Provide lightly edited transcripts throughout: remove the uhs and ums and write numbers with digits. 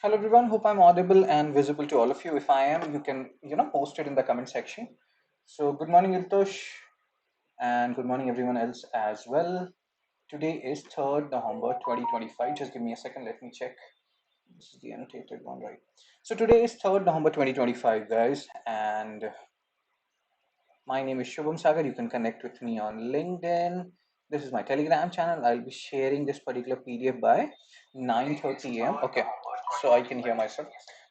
Hello everyone, hope I'm audible and visible to all of you. If I am, you can, post it in the comment section. So good morning Iltush and good morning everyone else as well. Today is 3rd November 2025. Just give me a second, let me check. This is the annotated one, right? So today is 3rd November 2025, guys, and my name is Shubham Sagar. You can connect with me on LinkedIn. This is my Telegram channel. I'll be sharing this particular PDF by 9:30 a.m. Okay, so I can hear myself.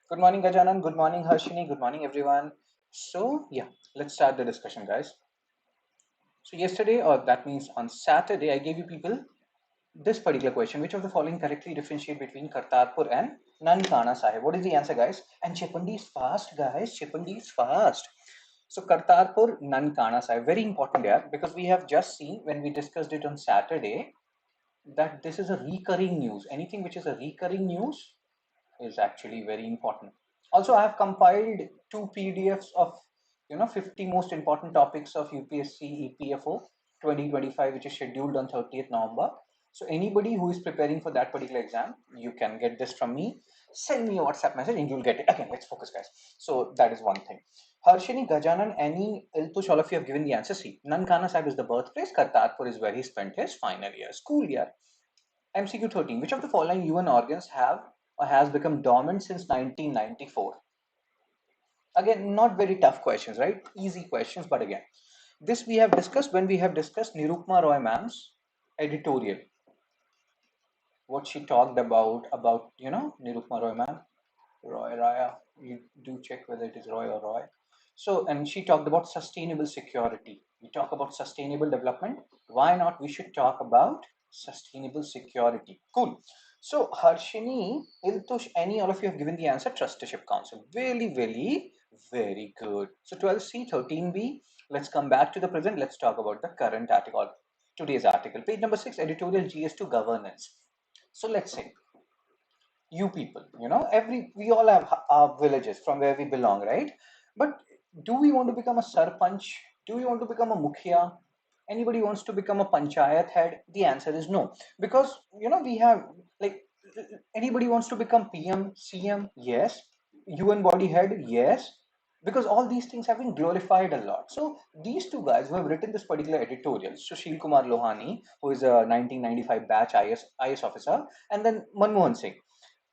Good morning, Gajanan. Good morning, Harshini. Good morning, everyone. So yeah, let's start the discussion, guys. So yesterday, or that means on Saturday, I gave you people this particular question: which of the following correctly differentiate between Kartarpur and Nankana Sahib? What is the answer, guys? And Chipandi is fast, guys. Chipandi is fast. So Kartarpur Nankana Sahib, very important here, because we have just seen when we discussed it on Saturday that this is a recurring news. Anything which is a recurring news is actually very important. Also, I have compiled two PDFs of 50 most important topics of UPSC EPFO 2025, which is scheduled on 30th November. So anybody who is preparing for that particular exam, you can get this from me. Send me a WhatsApp message and you'll get it. Again, let's focus, guys. So that is one thing. Harshini, Gajanan, any Iltush, all of you have given the answer. See, Nankana Sahib is the birthplace. Kartarpur is where he spent his final year, school year. MCQ 13. Which of the following UN organs have or has become dormant since 1994? Again, not very tough questions, right? Easy questions, but again, this we have discussed when we have discussed Nirupma Roy ma'am's editorial. What she talked about Nirupma Roy ma'am, Roy Raya. You do check whether it is Roy or Roy. So, and she talked about sustainable security. We talk about sustainable development. Why not? We should talk about sustainable security. Cool. So, Harshini, Iltush, any all of you have given the answer. Trusteeship Council. Very, very, very good. So, 12C, 13B. Let's come back to the present. Let's talk about the current article. Today's article. Page number 6, editorial GS2 governance. So, let's say you people, we all have our villages from where we belong, right? But do we want to become a sarpanch? Do we want to become a mukhia? Anybody wants to become a panchayat head? The answer is no, because we have, like, anybody wants to become PM, CM? Yes. UN body head? Yes. Because all these things have been glorified a lot. So these two guys who have written this particular editorial, Sushil Kumar Lohani, who is a 1995 batch IS officer, and then Manmohan Singh,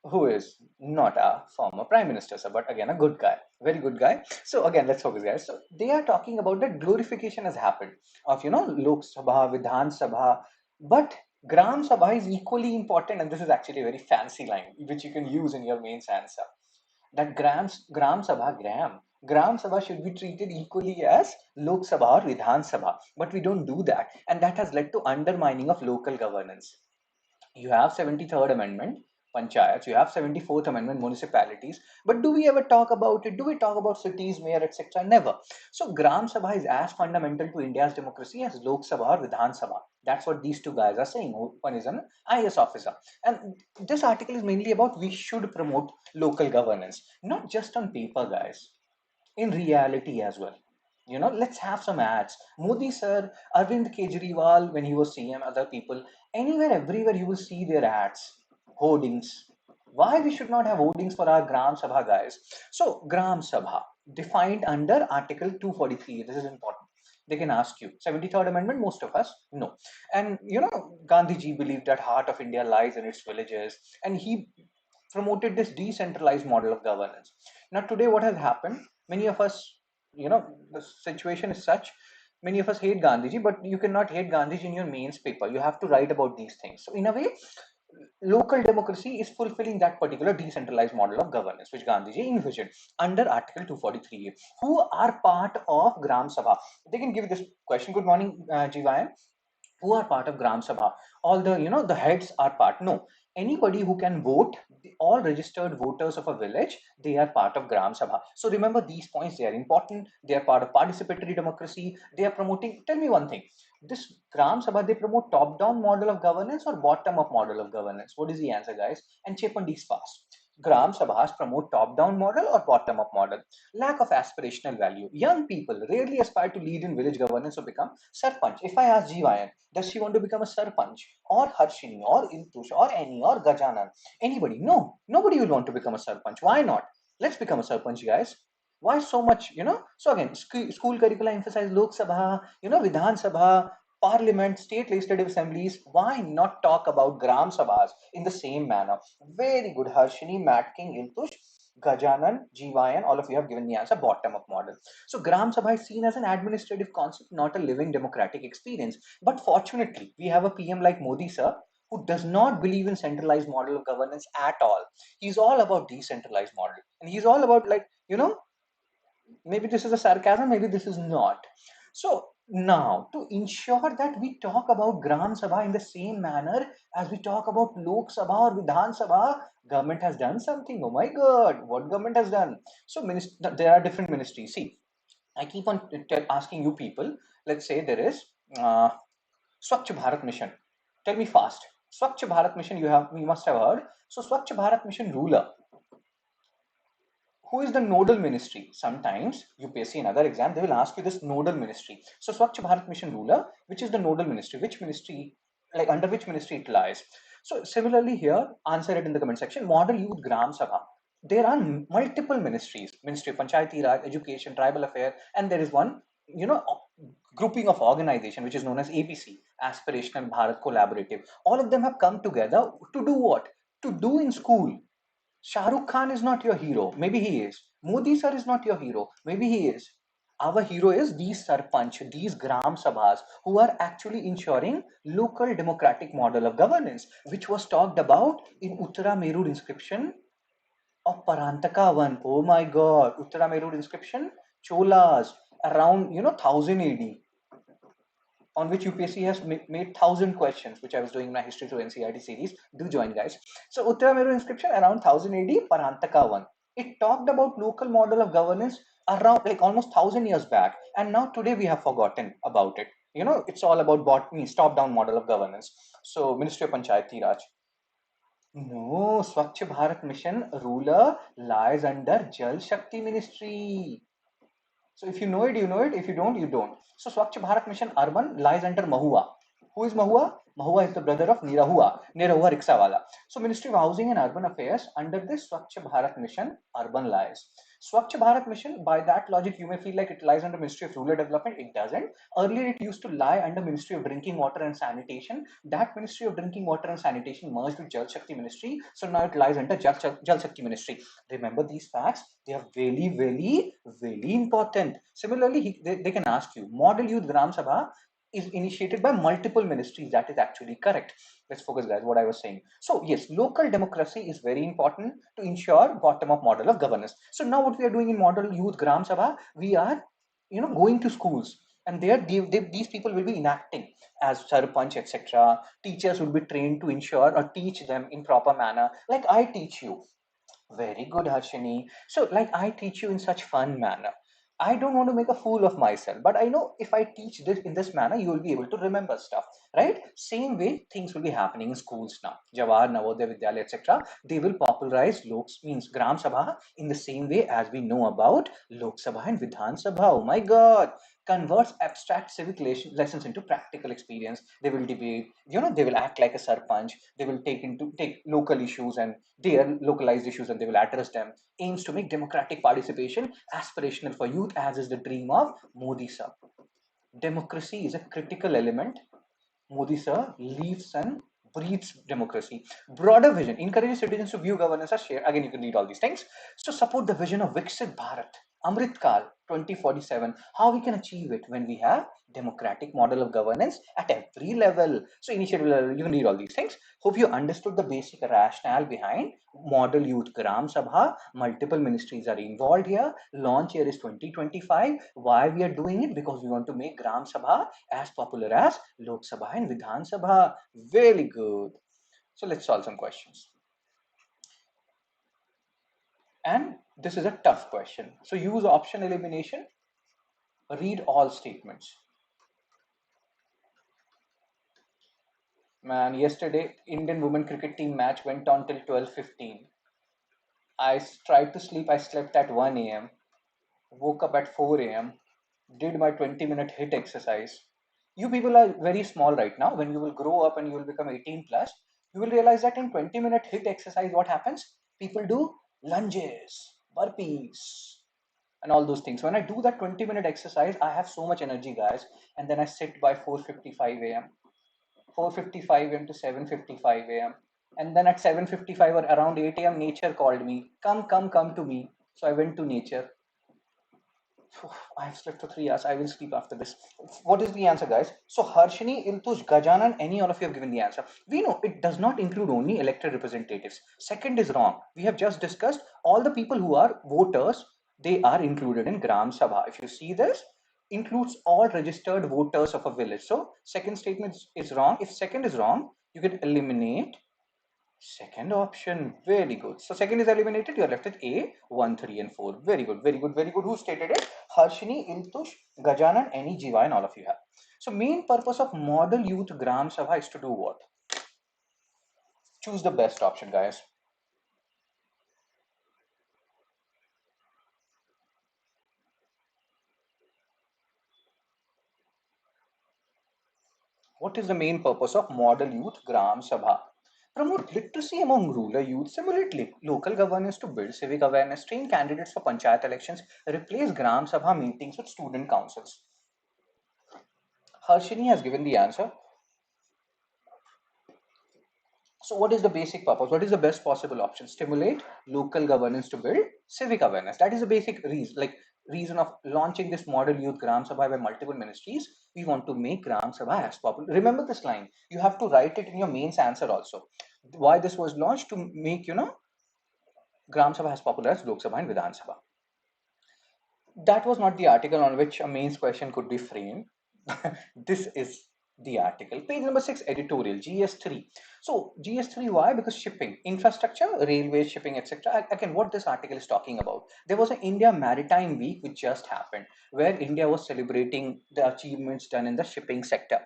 who is not a former prime minister, sir, but again a good guy, very good guy. So again, let's focus, guys. So they are talking about that glorification has happened of Lok Sabha, Vidhan Sabha, but Gram Sabha is equally important, and this is actually a very fancy line which you can use in your mains answer. That Gram Sabha, Gram Sabha should be treated equally as Lok Sabha or Vidhan Sabha, but we don't do that, and that has led to undermining of local governance. You have 73rd amendment panchayats, you have 74th amendment municipalities, but do we ever talk about it? Do we talk about cities, mayor, etc.? Never. So Gram Sabha is as fundamental to India's democracy as Lok Sabha or Vidhan Sabha. That's what these two guys are saying. One is an IS officer, and this article is mainly about we should promote local governance, not just on paper, guys, in reality as well. Let's have some ads. Modi sir, Arvind Kejriwal, when he was CM, other people, anywhere, everywhere, you will see their ads, hoardings. Why we should not have hoardings for our Gram Sabha, guys? So, Gram Sabha, defined under Article 243. This is important. They can ask you. 73rd Amendment, most of us know. And, Gandhiji believed that heart of India lies in its villages. And he promoted this decentralized model of governance. Now, today, what has happened? Many of us, the situation is such, many of us hate Gandhiji, but you cannot hate Gandhiji in your mains paper. You have to write about these things. So, in a way, local democracy is fulfilling that particular decentralized model of governance which Gandhiji envisioned under Article 243. Who are part of Gram Sabha? They can give this question. Good morning, Jivayan. Who are part of Gram Sabha? All the heads are part. No, anybody who can vote, all registered voters of a village, they are part of Gram Sabha. So remember these points, they are important. They are part of participatory democracy. They are promoting, tell me one thing, this Gram Sabha, they promote top-down model of governance or bottom-up model of governance? What is the answer, guys? And Chepandi is fast. Gram Sabhas promote top-down model or bottom-up model? Lack of aspirational value. Young people rarely aspire to lead in village governance or become sarpanch. If I ask Jivayan, does she want to become a sarpanch? Or Harshini, or Intush, or Annie, or Gajanan? Anybody? No. Nobody will want to become a sarpanch. Why not? Let's become a sarpanch, guys. Why so much, So again, school curricula emphasize Lok Sabha, Vidhan Sabha, Parliament, state legislative assemblies. Why not talk about Gram Sabhas in the same manner? Very good, Harshini, Matt King, Iltush, Gajanan, Jivayan, all of you have given the answer bottom up model. So Gram Sabha is seen as an administrative concept, not a living democratic experience. But fortunately, we have a PM like Modi sir who does not believe in centralized model of governance at all. He's all about decentralized model. And he's all about maybe this is a sarcasm, maybe this is not. So now, to ensure that we talk about Gram Sabha in the same manner as we talk about Lok Sabha or Vidhan Sabha, government has done something. Oh my God, what government has done? So there are different ministries. See, I keep on asking you people. Let's say there is uh, Swachh Bharat Mission. Tell me fast. Swachh Bharat Mission. You must have heard. So Swachh Bharat Mission ruler, who is the nodal ministry? Sometimes UPSC, another exam, they will ask you this nodal ministry. So Swachh Bharat Mission ruler, which is the nodal ministry? Which ministry, like under which ministry it lies? So similarly here, answer it in the comment section. Model Youth Gram Sabha. There are multiple ministries: Ministry of Panchayati Raj, Education, Tribal Affairs, and there is one, grouping of organization which is known as APC, Aspirational Bharat Collaborative. All of them have come together to do what? To do in school. Shah Rukh Khan is not your hero. Maybe he is. Modi sir is not your hero. Maybe he is. Our hero is these sarpanch, these gram sabhas, who are actually ensuring local democratic model of governance, which was talked about in Uttara Merur inscription of Parantaka one. Oh my God, Uttara Merur inscription, Cholas, around 1000 AD, on which UPSC has made 1000 questions, which I was doing in my history through NCRT series. Do join, guys. So Uttarameru inscription around 1000 AD, Parantaka one. It talked about local model of governance around like almost 1000 years back, and now today we have forgotten about it. It's all about top-down model of governance. So Ministry of Panchayati Raj. No, Swachh Bharat Mission ruler lies under Jal Shakti Ministry. So if you know it, you know it. If you don't, you don't. So Swachh Bharat Mission Urban lies under Mahua. Who is Mahua? Mahua is the brother of Nirahua Ricksawala. So Ministry of Housing and Urban Affairs, under this Swachh Bharat Mission Urban lies. Swachh Bharat Mission, by that logic, you may feel like it lies under Ministry of Rural Development. It doesn't. Earlier, it used to lie under Ministry of Drinking Water and Sanitation. That Ministry of Drinking Water and Sanitation merged with Jal Shakti Ministry. So now it lies under Jal Shakti Ministry. Remember these facts. They are very, very, very important. Similarly, they can ask you, Model Youth Gram Sabha is initiated by multiple ministries. That is actually correct. Let's focus, guys, what I was saying. So yes, local democracy is very important to ensure bottom-up model of governance. So now what we are doing in Model Youth Gram Sabha, we are, going to schools, and there these people will be enacting as sarpanch, etc. Teachers will be trained to ensure or teach them in proper manner, like I teach you. Very good, Harshini. So, like I teach you in such fun manner. I don't want to make a fool of myself, but I know if I teach this in this manner, you will be able to remember stuff, right? Same way, things will be happening in schools now. Jawahar, Navodaya Vidyalaya, etc. They will popularize means Gram Sabha in the same way as we know about Lok Sabha and Vidhan Sabha. Oh my God! Converts abstract civic lessons into practical experience. They will debate. They will act like a sarpanch. They will take local issues and their localized issues, and they will address them. Aims to make democratic participation aspirational for youth, as is the dream of Modi sir. Democracy is a critical element. Modi sir lives and breathes democracy. Broader vision encourages citizens to view governance as shared. Again, you can read all these things. So support the vision of Viksit Bharat, Amrit Kal 2047. How we can achieve it when we have democratic model of governance at every level. So initiative level, you can read all these things. Hope you understood the basic rationale behind Model Youth Gram Sabha. Multiple ministries are involved here. Launch year is 2025. Why we are doing it? Because we want to make Gram Sabha as popular as Lok Sabha and Vidhan Sabha. Very good. So let's solve some questions. And this is a tough question. So use option elimination. Read all statements. Man, yesterday Indian women cricket team match went on till 12:15. Tried to sleep. I slept at 1 a.m., woke up at 4 a.m., did my 20-minute hit exercise. You people are very small right now. When you will grow up and you will become 18 plus, you will realize that in 20-minute hit exercise, what happens? People do lunges, burpees, and all those things. When I do that 20-minute exercise, I have so much energy, guys. And then I sit by 4:55 a.m. 4:55 a.m. to 7:55 a.m. And then at 7:55 or around 8 a.m., nature called me. Come, come, come to me. So I went to nature. I've slept for 3 hours. I will sleep after this. What is the answer, guys? So Harshini, Iltush, Gajanan, any all of you have given the answer. We know it does not include only elected representatives. Second is wrong. We have just discussed all the people who are voters. They are included in Gram Sabha. If you see this, includes all registered voters of a village. So second statement is wrong. If second is wrong, you can eliminate second option. Very good. So second is eliminated. You're left with A, 1, 3, and 4. Very good. Very good. Very good. Who stated it? Harshini, Iltush, Gajanan, any Jiva, and all of you have. So main purpose of Model Youth Gram Sabha is to do what? Choose the best option, guys. What is the main purpose of Model Youth Gram Sabha? Promote literacy among rural youth, simulate local governance to build civic awareness, train candidates for panchayat elections, replace Gram Sabha meetings with student councils. Harshini has given the answer. So what is the basic purpose? What is the best possible option? Stimulate local governance to build civic awareness. That is the basic reason, reason of launching this model youth Gram Sabha by multiple ministries. We want to make Gram Sabha as popular. Remember this line. You have to write it in your mains answer also. Why this was launched to make, Gram Sabha as popular as Lok Sabha and Vidhan Sabha. That was not the article on which a mains question could be framed. This is the article. Page number 6, editorial, GS3. So GS3, why? Because shipping, infrastructure, railway, shipping, etc. Again, what this article is talking about. There was an India Maritime Week which just happened, where India was celebrating the achievements done in the shipping sector,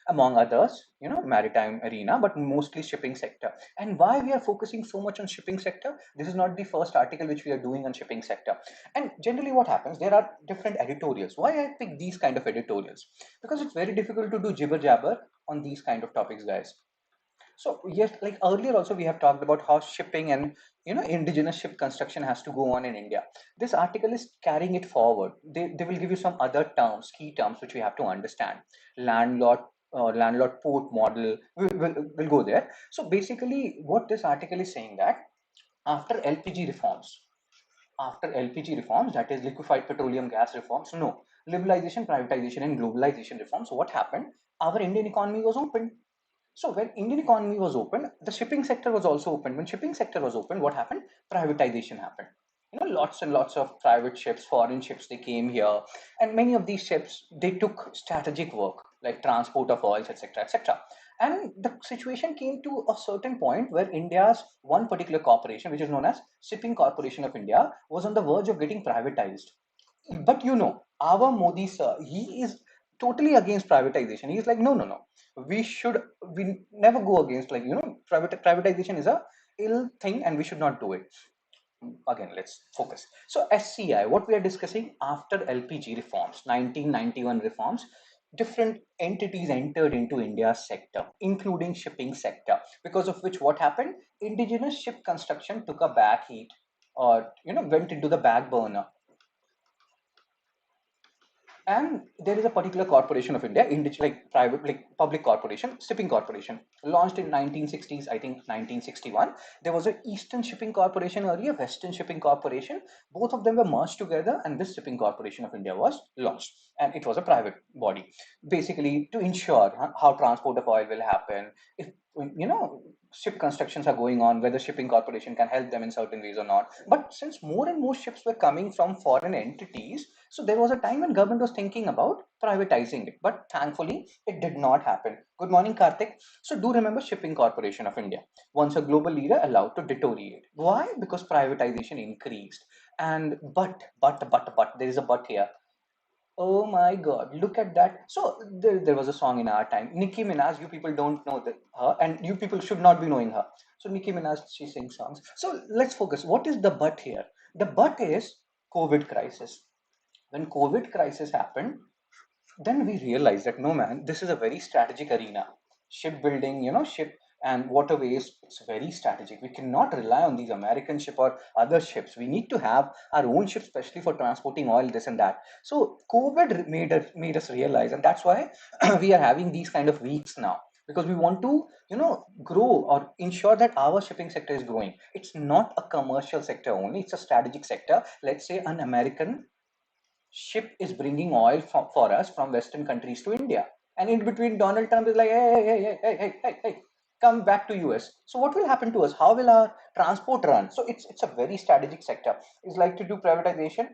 among others, maritime arena, but mostly shipping sector. And why we are focusing so much on shipping sector? This is not the first article which we are doing on shipping sector. And generally what happens, there are different editorials. Why I pick these kind of editorials? Because it's very difficult to do jibber jabber on these kind of topics, guys. So yes, like earlier also we have talked about how shipping and indigenous ship construction has to go on in India. This article is carrying it forward. They will give you some other terms, key terms which we have to understand. Landlord port model. We'll go there. So basically, what this article is saying that after LPG reforms, that is liquefied petroleum gas reforms, no, liberalization, privatization, and globalization reforms, what happened? Our Indian economy was open. So when Indian economy was open, the shipping sector was also open. When shipping sector was open, what happened? Privatization happened. Lots and lots of private ships, foreign ships, they came here, and many of these ships they took strategic work like transport of oils, etc., etc. And the situation came to a certain point where India's one particular corporation, which is known as Shipping Corporation of India, was on the verge of getting privatized. But our Modi sir, he is totally against privatization. He's like, no, no, no. We never go against, like, privatization is a ill thing and we should not do it. Again, let's focus. So SCI, what we are discussing after LPG reforms, 1991 reforms, different entities entered into India's sector, including shipping sector, because of which what happened? Indigenous ship construction took a back heat, or went into the back burner. And there is a particular corporation of India, like private, like public corporation, shipping corporation, launched in 1960s, I think 1961. There was an Eastern Shipping Corporation earlier, Western Shipping Corporation. Both of them were merged together, and this Shipping Corporation of India was launched. And it was a private body, basically to ensure how transport of oil will happen. If ship constructions are going on, whether shipping corporation can help them in certain ways or not. But since more and more ships were coming from foreign entities, so there was a time when government was thinking about privatizing it, but thankfully it did not happen. Good morning, Karthik. So do remember Shipping Corporation of India, once a global leader, allowed to deteriorate. Why? Because privatization increased. And but there is a but here. Oh my God, look at that. So there was a song in our time. Nicki Minaj, you people don't know her, and you people should not be knowing her. So Nicki Minaj, she sings songs. So let's focus. What is the but here? The but is COVID crisis. When COVID crisis happened, then we realized that no man, this is a very strategic arena. Shipbuilding, ship and waterways, it's very strategic. We cannot rely on these American ship or other ships. We need to have our own ships, especially for transporting oil, this and that. So COVID made us realize, and that's why we are having these kind of weeks now, because we want to grow or ensure that our shipping sector is growing. It's not a commercial sector only, it's a strategic sector. Let's say an American ship is bringing oil for us from Western countries to India. And in between, Donald Trump is like, hey, come back to US. So what will happen to us? How will our transport run? So it's a very strategic sector. It's like to do privatization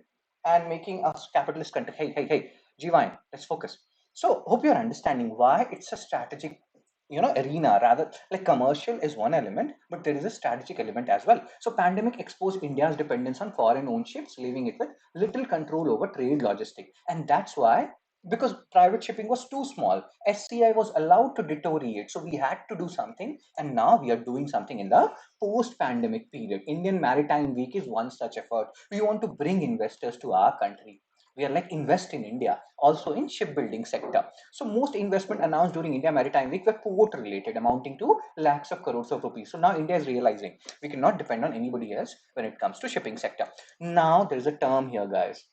and making us capitalist country. Hey, Gvine, let's focus. So hope you're understanding why it's a strategic arena. Rather, like commercial is one element, but there is a strategic element as well. So pandemic exposed India's dependence on foreign owned ships, leaving it with little control over trade logistics. And that's why, because private shipping was too small, SCI was allowed to deteriorate. So we had to do something, and now we are doing something in the post pandemic period. Indian Maritime Week is one such effort. We want to bring investors to our country. We are like invest in India, also in shipbuilding sector. So most investment announced during India Maritime Week were port related, amounting to lakhs of crores of rupees. So now India is realizing we cannot depend on anybody else when it comes to shipping sector. Now there is a term here, guys: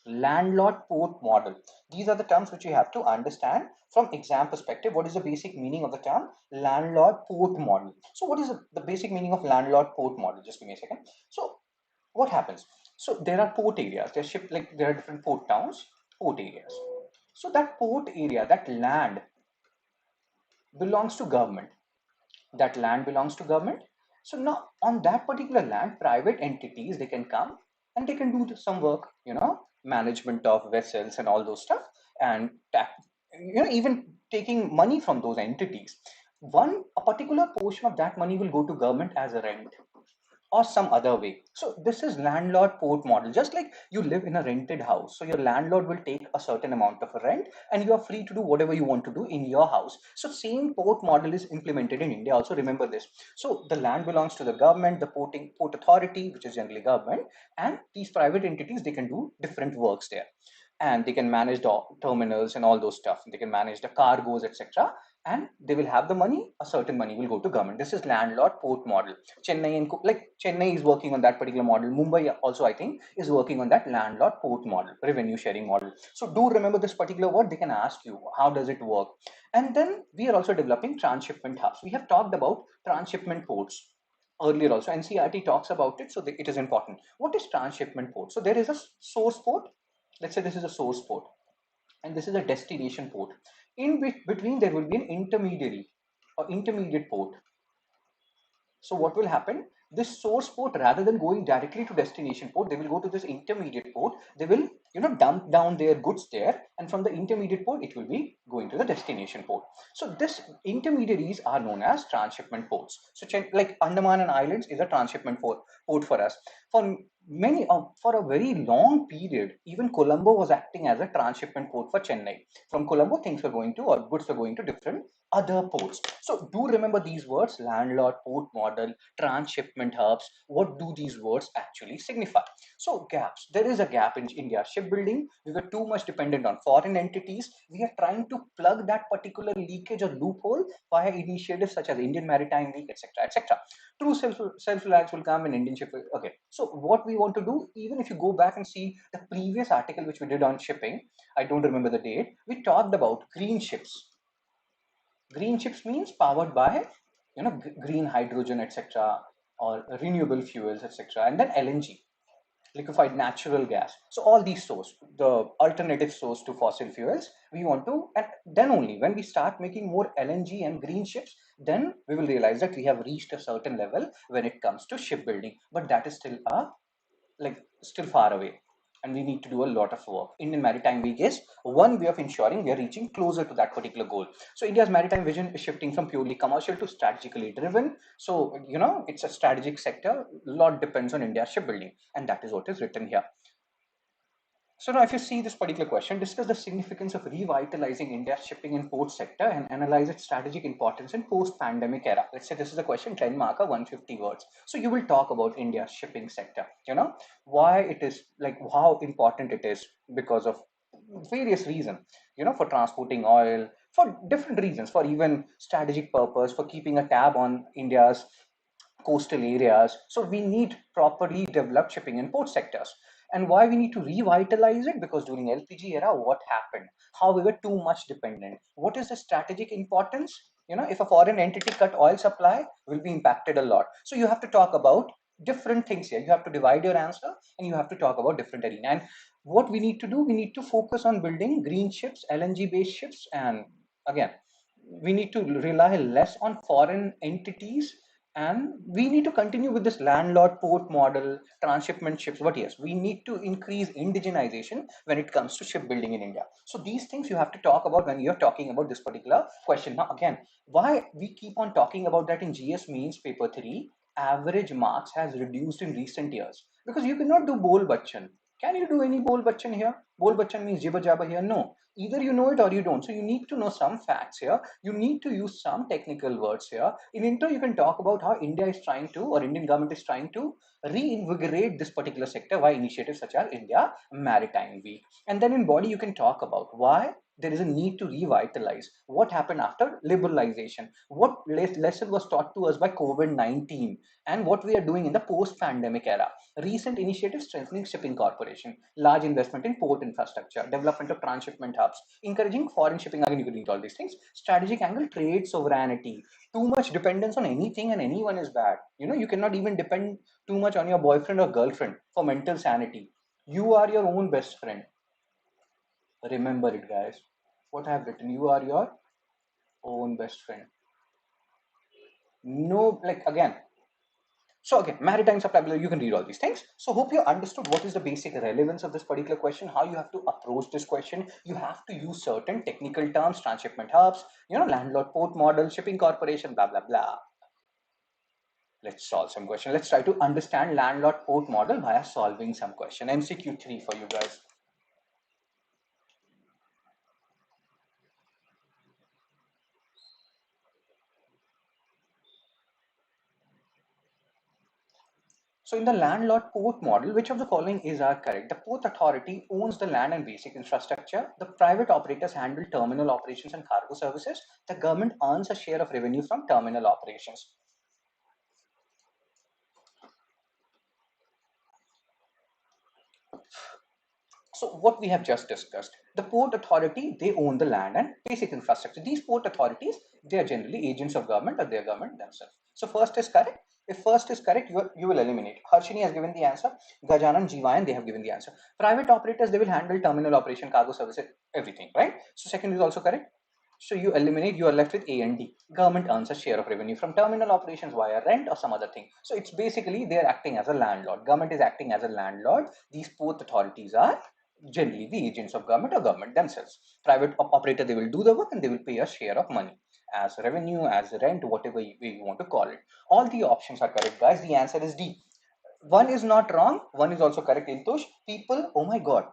landlord port model. These are the terms which you have to understand from exam perspective. What is the basic meaning of the term landlord port model? So what is the basic meaning of landlord port model? Just give me a second. So what happens? So there are port areas. There ship like there are different port towns, port areas. So that port area, that land belongs to government. That land belongs to government. So now on that particular land, private entities, they can come and they can do some work, management of vessels and all those stuff, and even taking money from those entities. A particular portion of that money will go to government as a rent or some other way. So this is landlord port model. Just like you live in a rented house, so your landlord will take a certain amount of rent and you are free to do whatever you want to do in your house. So same port model is implemented in India also, remember this. So the land belongs to the government, the port authority, which is generally government, and these private entities, they can do different works there, and they can manage the terminals and all those stuff. They can manage the cargoes, etc. And they will have the money. A certain money will go to government. This is landlord port model. Chennai is working on that particular model. Mumbai also, I think, is working on that landlord port model, revenue sharing model. So do remember this particular word. They can ask you how does it work. And then we are also developing transshipment hubs. We have talked about transshipment ports earlier also. NCRT talks about it, so it is important. What is transshipment port? So there is a source port. Let's say this is a source port and this is a destination port. In between there will be an intermediary or intermediate port. So what will happen? This source port, rather than going directly to destination port, they will go to this intermediate port. They will, dump down their goods there, and from the intermediate port, it will be going to the destination port. So this intermediaries are known as transshipment ports. So like Andaman and Islands is a transshipment port for us. For for a very long period, even Colombo was acting as a transshipment port for Chennai. From Colombo, things were going to, or goods were going to different other ports. So do remember these words: landlord port model, transshipment hubs. What do these words actually signify? So gaps. There is a gap in India shipbuilding. We were too much dependent on foreign entities. We are trying to plug that particular leakage or loophole via initiatives such as Indian Maritime Week, etc., etc. True self-reliance will come in Indian ship. Okay. So what we want to do, even if you go back and see the previous article which we did on shipping, I don't remember the date, we talked about green ships. Green chips means powered by green hydrogen, etc., or renewable fuels, etc., and then LNG, liquefied natural gas. So all these source, the alternative source to fossil fuels, we want to, and then only when we start making more LNG and green ships, then we will realize that we have reached a certain level when it comes to shipbuilding. But that is still far away, and we need to do a lot of work. Indian Maritime Week is one way of ensuring we are reaching closer to that particular goal. So India's maritime vision is shifting from purely commercial to strategically driven. So it's a strategic sector. A lot depends on India's shipbuilding, and that is what is written here. So now if you see this particular question, discuss the significance of revitalizing India's shipping and port sector and analyze its strategic importance in post-pandemic era. Let's say this is a question, 10 marker, 150 words. So you will talk about India's shipping sector, why it is, like how important it is because of various reasons, for transporting oil, for different reasons, for even strategic purpose, for keeping a tab on India's coastal areas. So we need properly developed shipping and port sectors. And why we need to revitalize it? Because during LPG era, what happened? How we were too much dependent. What is the strategic importance? If a foreign entity cut oil supply, will be impacted a lot. So you have to talk about different things here. You have to divide your answer and you have to talk about different arena. And what we need to do, we need to focus on building green ships, LNG based ships, and again, we need to rely less on foreign entities, and we need to continue with this landlord port model, transshipment ships. But yes, we need to increase indigenization when it comes to shipbuilding in India. So these things you have to talk about when you're talking about this particular question. Now again, why we keep on talking about that in GS means paper 3, average marks has reduced in recent years, because you cannot do bol bachan. Can you do any bol bachan here? Bol bachan means jibba jabba here. No, either you know it or you don't. So you need to know some facts here. You need to use some technical words here. In intro, you can talk about how India is trying to, or Indian government is trying to reinvigorate this particular sector via initiatives such as India Maritime Week. And then in body, you can talk about why there is a need to revitalize. What happened after liberalization? What lesson was taught to us by COVID-19? And what we are doing in the post-pandemic era. Recent initiatives strengthening shipping corporation, large investment in port infrastructure, development of transshipment hubs, encouraging foreign shipping. Again, you can read all these things. Strategic angle, trade sovereignty. Too much dependence on anything and anyone is bad. You cannot even depend too much on your boyfriend or girlfriend for mental sanity. You are your own best friend. Remember it, guys. What I have written, you are your own best friend. No, like again, so again, maritime supply, you can read all these things. So hope you understood what is the basic relevance of this particular question, how you have to approach this question. You have to use certain technical terms, transshipment hubs, landlord port model, shipping corporation, blah, blah, blah. Let's solve some question. Let's try to understand landlord port model via solving some question. MCQ 3 for you guys. So in the landlord port model, which of the following is are correct? The port authority owns the land and basic infrastructure. The private operators handle terminal operations and cargo services. The government earns a share of revenue from terminal operations. So what we have just discussed, the port authority, they own the land and basic infrastructure. These port authorities, they are generally agents of government or their government themselves. So first is correct. If first is correct, you will eliminate. Harshini has given the answer. Gajanan, Jivayan, they have given the answer. Private operators, they will handle terminal operation, cargo services, everything, right? So second is also correct. So you eliminate, you are left with A and D. Government earns a share of revenue from terminal operations via rent or some other thing. So it's basically they're acting as a landlord. Government is acting as a landlord. These port authorities are generally the agents of government or government themselves. Private operator, they will do the work and they will pay a share of money as revenue, as rent, whatever you want to call it. All the options are correct, guys. The answer is D. One is not wrong, one is also correct. Intush, people, oh my god.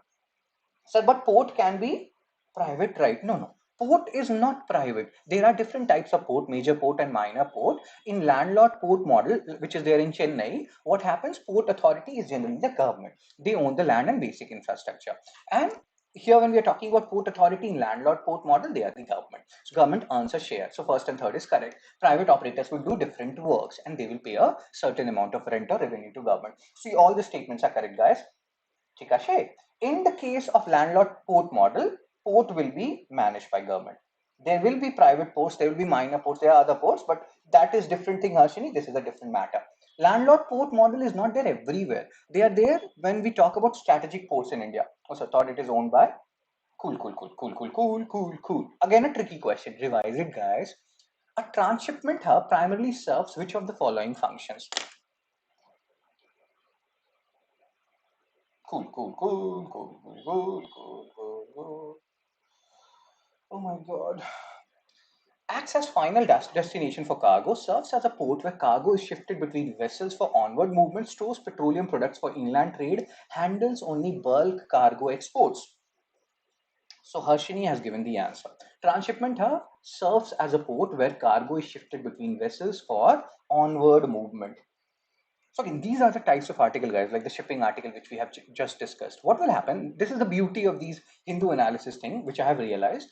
Sir, but port can be private, right? No, no. Port is not private. There are different types of port, major port and minor port. In landlord port model, which is there in Chennai, what happens? Port authority is generally the government. They own the land and basic infrastructure. And here, when we are talking about port authority in landlord port model, they are the government. So government earns a share. So first and third is correct. Private operators will do different works and they will pay a certain amount of rent or revenue to government. See, all the statements are correct, guys. In the case of landlord port model, port will be managed by government. There will be private ports, there will be minor ports, there are other ports, but that is different thing, Harshini. This is a different matter. Landlord port model is not there everywhere. They are there when we talk about strategic ports in India. Also, thought it is owned by cool, cool, cool, cool, cool, cool, cool, cool. Again, a tricky question. Revise it, guys. A transshipment hub primarily serves which of the following functions? Cool, cool, cool, cool, cool, cool, cool, cool, cool. Oh my god. acts as final destination for cargo, serves as a port where cargo is shifted between vessels for onward movement, stores petroleum products for inland trade, handles only bulk cargo exports. So Harshini has given the answer. Transshipment serves as a port where cargo is shifted between vessels for onward movement. So again, these are the types of article, guys, like the shipping article which we have just discussed. What will happen? This is the beauty of these Hindu analysis thing, which I have realized.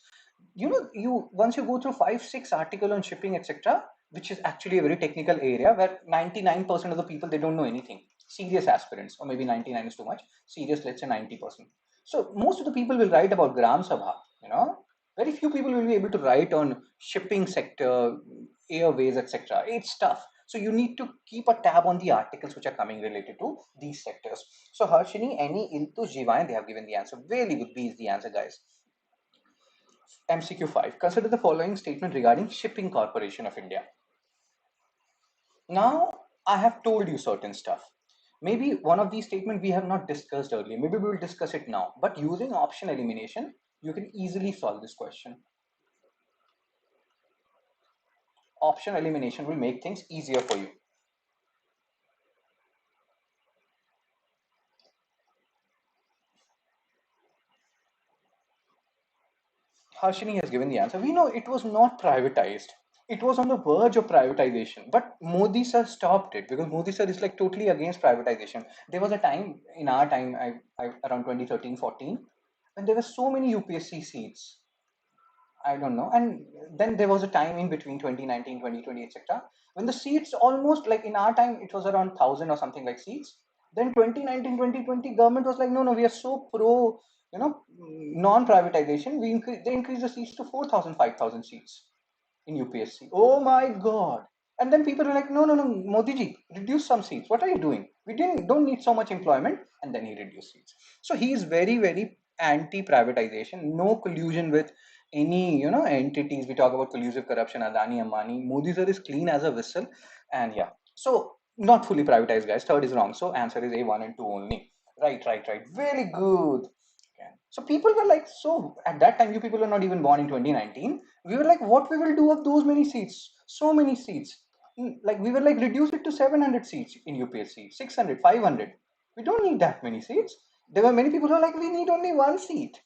You once you go through 5, 6 article on shipping, etc., which is actually a very technical area where 99% of the people they don't know anything. Serious aspirants, or maybe 99 is too much. Serious, let's say 90%. So most of the people will write about Gram Sabha. Very few people will be able to write on shipping sector, airways, etc. It's tough. So you need to keep a tab on the articles which are coming related to these sectors. So Harshini, any into Jivayan, they have given the answer. Very good. B is the answer, guys. MCQ 5. Consider the following statement regarding Shipping Corporation of India. Now, I have told you certain stuff. Maybe one of these statements we have not discussed earlier. Maybe we will discuss it now. But using option elimination, you can easily solve this question. Option elimination will make things easier for you. Harshini has given the answer. We know it was not privatized. It was on the verge of privatization, but Modi sir stopped it because Modi sir is like totally against privatization. There was a time in our time, around 2013-14, when there were so many UPSC seats. I don't know. And then there was a time in between 2019, 2020, etc., when the seats almost like in our time, it was around 1,000 or something like seats. Then 2019, 2020, government was like, no, no, we are so pro, non-privatization. They increased the seats to 4,000, 5,000 seats in UPSC. Oh my God. And then people were like, no, no, no, Modi ji, reduce some seats. What are you doing? We don't need so much employment. And then he reduced seats. So he is very, very anti-privatization, no collusion with any, entities. We talk about collusive corruption, Adani, Ambani. Modi sir is clean as a whistle. And yeah, so not fully privatized, guys. Third is wrong. So answer is A, 1 and 2 only. Right, right, right. Very good. Okay. So people were like, so at that time, you people were not even born in 2019. We were like, what we will do of those many seats? So many seats. Like we were like, reduce it to 700 seats in UPSC, 600, 500. We don't need that many seats. There were many people who are like, we need only one seat.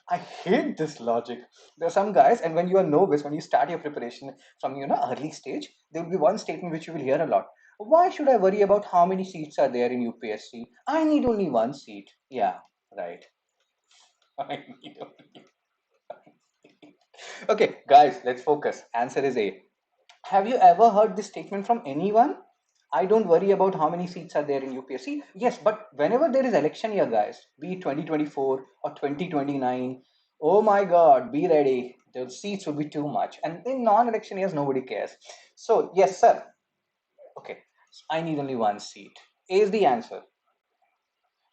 I hate this logic. There are some guys, and when you are novice, when you start your preparation from early stage, there will be one statement which you will hear a lot. Why should I worry about how many seats are there in UPSC? I need only one seat. Yeah, right. I need only. Okay, guys, let's focus. Answer is A. Have you ever heard this statement from anyone? I don't worry about how many seats are there in UPSC. Yes, but whenever there is election year, guys, be it 2024 or 2029, oh my God, be ready. The seats will be too much. And in non-election years, nobody cares. So, yes, sir. Okay, I need only one seat. A is the answer.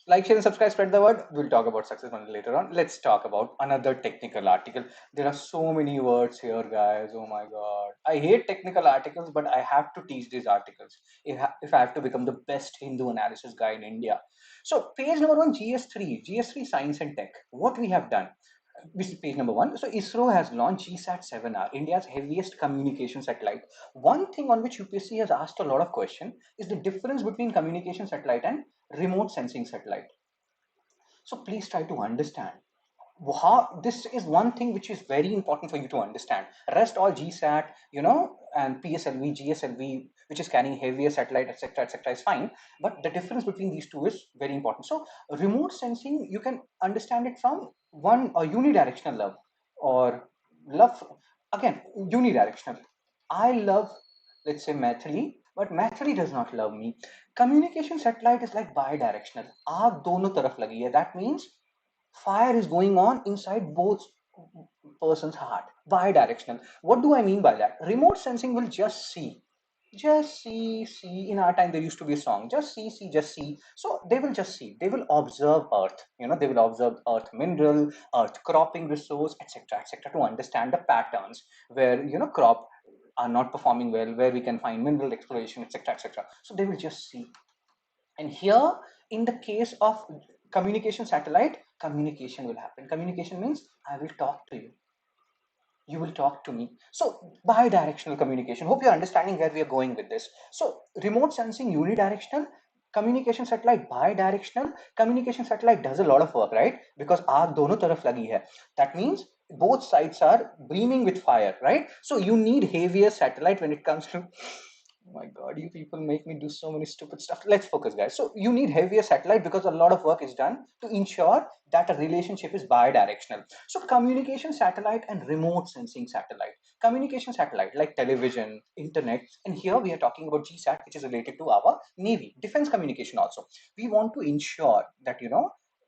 Like, share, and subscribe, spread the word. We'll talk about success funnel later on. Let's talk about another technical article. There are so many words here, guys. Oh my God. I hate technical articles, but I have to teach these articles if I have to become the best Hindu analysis guy in India. So, page number 1, GS3 Science and Tech. What we have done. This is page number 1. So, ISRO has launched GSAT 7R, India's heaviest communication satellite. One thing on which UPSC has asked a lot of questions is the difference between communication satellite and remote sensing satellite. So please try to understand how this is one thing which is very important for you to understand. Rest all GSAT, and PSLV, GSLV, which is carrying heavier satellite, etc., is fine. But the difference between these two is very important. So remote sensing, you can understand it from one unidirectional love or love. Again, unidirectional. I love, let's say, Mathri, but Mathri does not love me. Communication satellite is like bidirectional. आग दोनों तरफ लगी है. That means fire is going on inside both person's heart. Bidirectional. What do I mean by that? Remote sensing will just see. Just see. In our time, there used to be a song. Just see, just see. So they will just see. They will observe Earth. They will observe Earth mineral, Earth cropping resource, etc., to understand the patterns where crop are not performing well, where we can find mineral exploration, etc. So they will just see. And here, in the case of communication satellite, communication will happen. Communication means I will talk to you. you will talk to me. So bi-directional communication. Hope you're understanding where we are going with this. So remote sensing unidirectional, communication satellite bi-directional. Communication satellite does a lot of work, right? Because aag dono taraf lagi hai. That means both sides are beaming with fire, right? So you need heavier satellite when it comes to, oh my god, you people make me do so many stupid stuff. Let's focus, guys. So you need heavier satellite because a lot of work is done to ensure that a relationship is bi-directional. So communication satellite and remote sensing satellite. Communication satellite like television, internet, and here we are talking about GSAT, which is related to our Navy, defense communication also. We want to ensure that,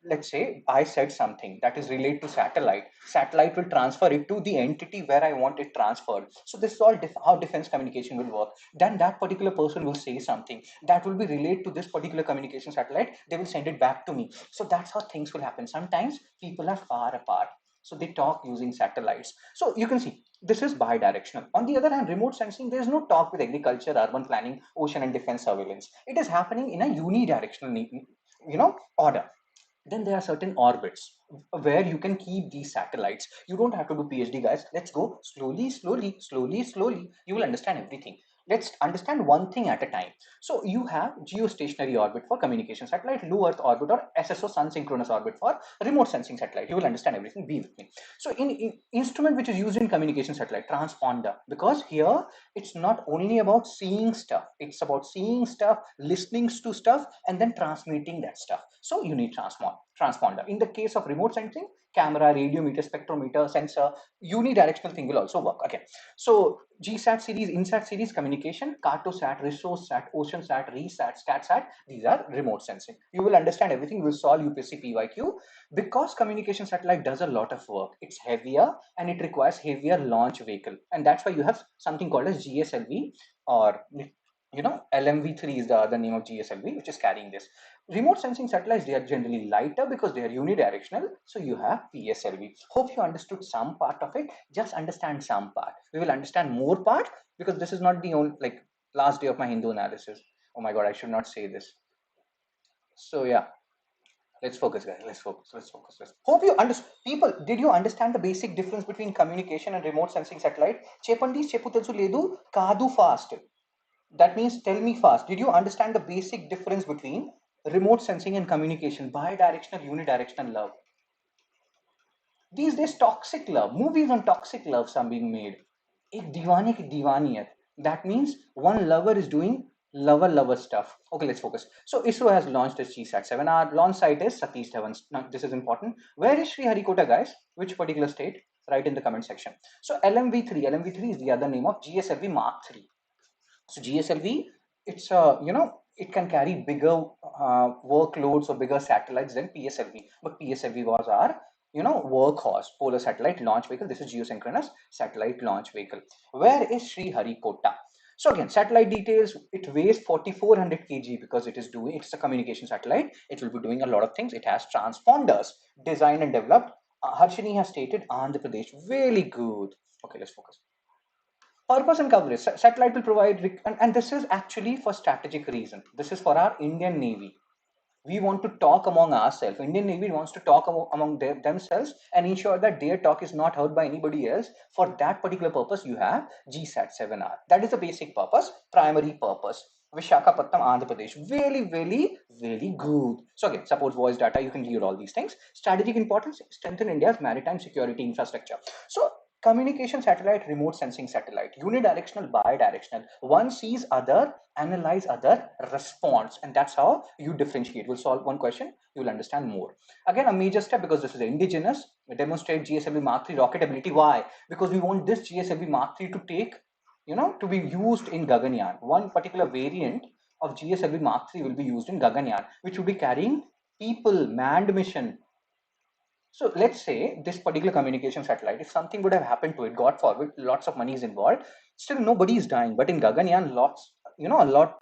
let's say I said something that is related to satellite will transfer it to the entity where I want it transferred. So this is all how defense communication will work. Then that particular person will say something that will be related to this particular communication satellite, they will send it back to me. So that's how things will happen. Sometimes people are far apart, so they talk using satellites. So you can see this is bi-directional. On the other hand, remote sensing, there is no talk with agriculture, urban planning, ocean and defense surveillance. It is happening in a unidirectional order. Then there are certain orbits where you can keep these satellites. You don't have to do PhD, guys. Let's go slowly, slowly, slowly, slowly. You will understand everything. Let's understand one thing at a time. So you have geostationary orbit for communication satellite, low Earth orbit, or SSO, sun synchronous orbit, for remote sensing satellite. You will understand everything. Be with me. So in instrument which is used in communication satellite, transponder, because here it's not only about seeing stuff, it's about seeing stuff, listening to stuff, and then transmitting that stuff. So you need transponder. In the case of remote sensing, camera, radiometer, spectrometer, sensor, unidirectional thing will also work. Okay, so GSAT series, INSAT series communication, Cartosat, ResourceSat, OceanSat, ReSat, StatSat, these are remote sensing. You will understand everything. You will solve UPSC PYQ because communication satellite does a lot of work. It's heavier and it requires heavier launch vehicle, and that's why you have something called as GSLV, or LMV3 is the other name of GSLV, which is carrying this. Remote sensing satellites, they are generally lighter because they are unidirectional. So you have PSLV. Hope you understood some part of it. Just understand some part. We will understand more part because this is not the only, like, last day of my Hindu analysis. Oh my god, I should not say this. So yeah, let's focus, guys. Let's focus. Let's focus. Hope you understand. People, did you understand the basic difference between communication and remote sensing satellite? Chepandi chepu telsu ledu kadu fast. That means tell me fast. Did you understand the basic difference between remote sensing and communication? Bi-directional, unidirectional love. These days, toxic love. Movies on toxic loves are being made. Ek diwani ki diwaniyat. That means one lover is doing lover stuff. Okay, let's focus. So ISRO has launched its GSAT 7. Our launch site is Satish Dhawan. Now, this is important. Where is Sriharikota, guys? Which particular state? Write in the comment section. So LMV3. LMV3 is the other name of GSLV Mark 3. So GSLV, it's it can carry bigger workloads or bigger satellites than PSLV. But PSLV was our workhorse, polar satellite launch vehicle. This is geosynchronous satellite launch vehicle. Where is Sriharikota? So again, satellite details. It weighs 4,400 kg because it's a communication satellite. It will be doing a lot of things. It has transponders designed and developed. Harshini has stated Andhra Pradesh. Really good. Okay, let's focus. Purpose and coverage. Satellite will provide, and this is actually for strategic reason. This is for our Indian Navy. We want to talk among ourselves. Indian Navy wants to talk among themselves and ensure that their talk is not heard by anybody else. For that particular purpose, you have GSAT 7R. That is the basic purpose, primary purpose. Vishakhapatnam, Andhra Pradesh. Very, very, very good. So again, supports voice data. You can read all these things. Strategic importance, strengthen India's maritime security infrastructure. So communication satellite, remote sensing satellite, unidirectional, bidirectional. One sees other, analyze other, response, and that's how you differentiate. We'll solve one question, you'll understand more. Again, a major step because this is indigenous. We demonstrate GSLV Mark III rocket ability. Why? Because we want this GSLV Mark III to take, to be used in Gaganyaan. One particular variant of GSLV Mark III will be used in Gaganyaan, which will be carrying people, manned mission. So let's say this particular communication satellite, if something would have happened to it, God forbid, lots of money is involved, still nobody is dying. But in Gaganyaan, a lot,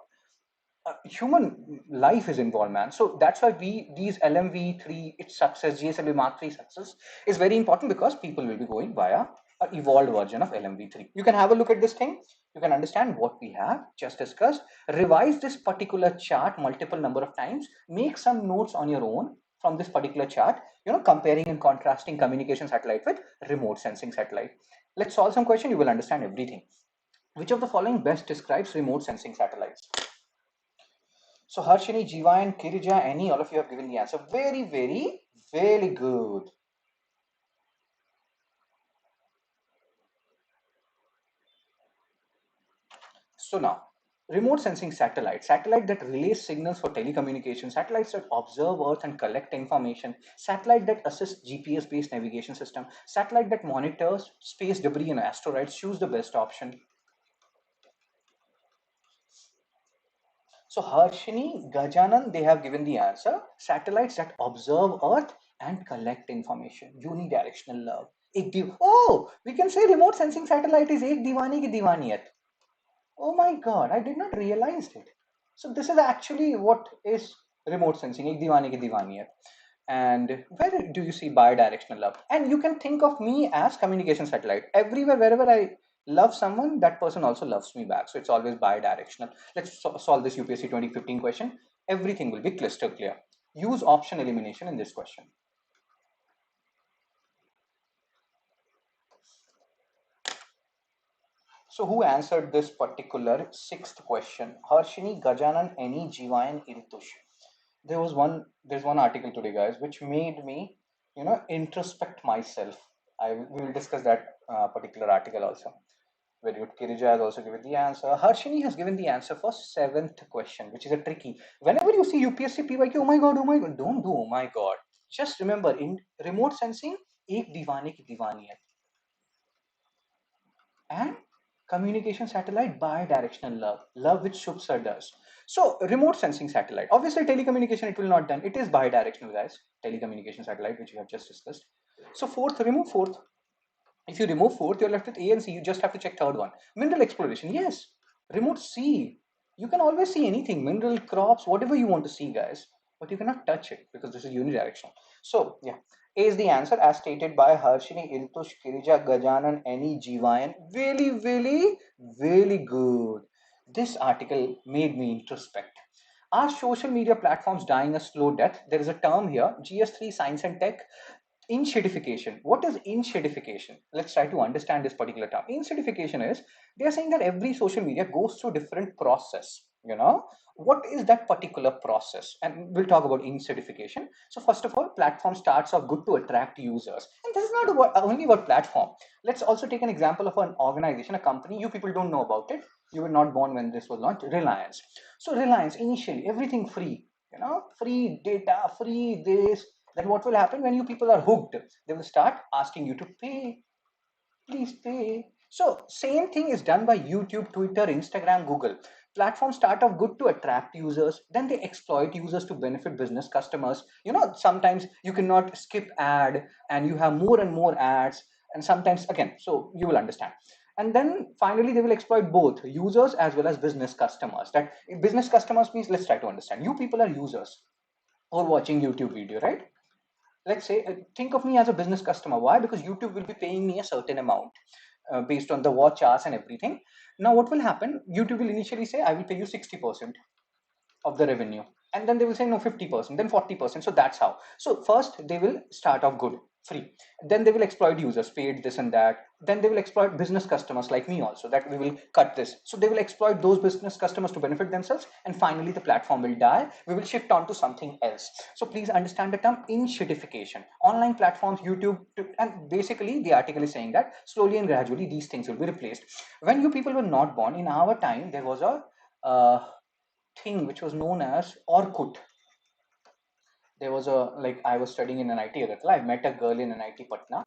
human life is involved, man. So that's why these LMV3, its success, GSLV Mark 3 success is very important because people will be going via an evolved version of LMV3. You can have a look at this thing. You can understand what we have just discussed. Revise this particular chart multiple number of times. Make some notes on your own from this particular chart, comparing and contrasting communication satellite with remote sensing satellite. Let's solve some question, you will understand everything. Which of the following best describes remote sensing satellites? So Harshini, Jiva and Kirija, any, all of you have given the answer. Very, very, very good. So now, remote sensing satellite that relays signals for telecommunication, satellites that observe Earth and collect information, satellite that assists GPS-based navigation system, satellite that monitors space debris and asteroids. Choose the best option. So Harshini, Gajanan, they have given the answer. Satellites that observe Earth and collect information. Unidirectional love. Oh, we can say remote sensing satellite is ek diwani ki diwaniyat. Oh my God, I did not realize it. So this is actually what is remote sensing, ek diwani ki diwaniyat. And where do you see bidirectional love? And you can think of me as communication satellite. Everywhere, wherever I love someone, that person also loves me back. So it's always bidirectional. Let's solve this UPSC 2015 question. Everything will be crystal clear. Use option elimination in this question. So who answered this particular sixth question? Harshini, Gajanan, Any, Jivayan, Iritush. There's one article today, guys, which made me, introspect myself. We will discuss that particular article also. Very good. Kirija has also given the answer. Harshini has given the answer for seventh question, which is a tricky. Whenever you see UPSC PYQ, oh my god, don't do oh my god. Just remember, in remote sensing, ek diwani ki diwani hai. And communication satellite, bi-directional love which Shubh Sir does. So remote sensing satellite, obviously telecommunication it will not done, it is bi-directional, guys. Telecommunication satellite, which we have just discussed. So fourth, remove fourth. If you remove fourth, you're left with A and C. You just have to check third one. Mineral exploration, yes. Remote C, you can always see anything, mineral, crops, whatever you want to see, guys, but you cannot touch it because this is unidirectional. So yeah, A is the answer as stated by Harshini, Iltush, Kirija, Gajanan, Any, Jivayan. Really, really, really good. This article made me introspect. Are social media platforms dying a slow death? There is a term here, GS3 Science and Tech. Inshedification. What is inshedification? Let's try to understand this particular term. Inshedification is, they are saying that every social media goes through different process. What is that particular process? And we'll talk about inshedification. So first of all, platform starts off good to attract users, and this is not only about platform. Let's also take an example of an organization, a company. You people don't know about it. You were not born when this was launched. Reliance. So Reliance, initially everything free, free data, free this. Then what will happen when you people are hooked? They will start asking you to pay. Please pay. So same thing is done by YouTube, Twitter, Instagram, Google. Platforms start off good to attract users, then they exploit users to benefit business customers. Sometimes you cannot skip ad and you have more and more ads, and sometimes again, so you will understand. And then finally they will exploit both users as well as business customers. That business customers means, let's try to understand. You people are users or watching YouTube video, right? Let's say, think of me as a business customer. Why? Because YouTube will be paying me a certain amount based on the watch hours and everything. Now what will happen? YouTube will initially say, I will pay you 60% of the revenue, and then they will say no, 50%, then 40%. So that's how. So first they will start off good, free, then they will exploit users, paid this and that. Then they will exploit business customers like me also, that we will cut this. So they will exploit those business customers to benefit themselves, and finally the platform will die. We will shift on to something else. So please understand the term inshedification. Online platforms, YouTube, and basically the article is saying that slowly and gradually these things will be replaced. When you people were not born, in our time there was a thing which was known as Orkut. There was a, like, I was studying in an IT Agartala. I met a girl in an IT Patna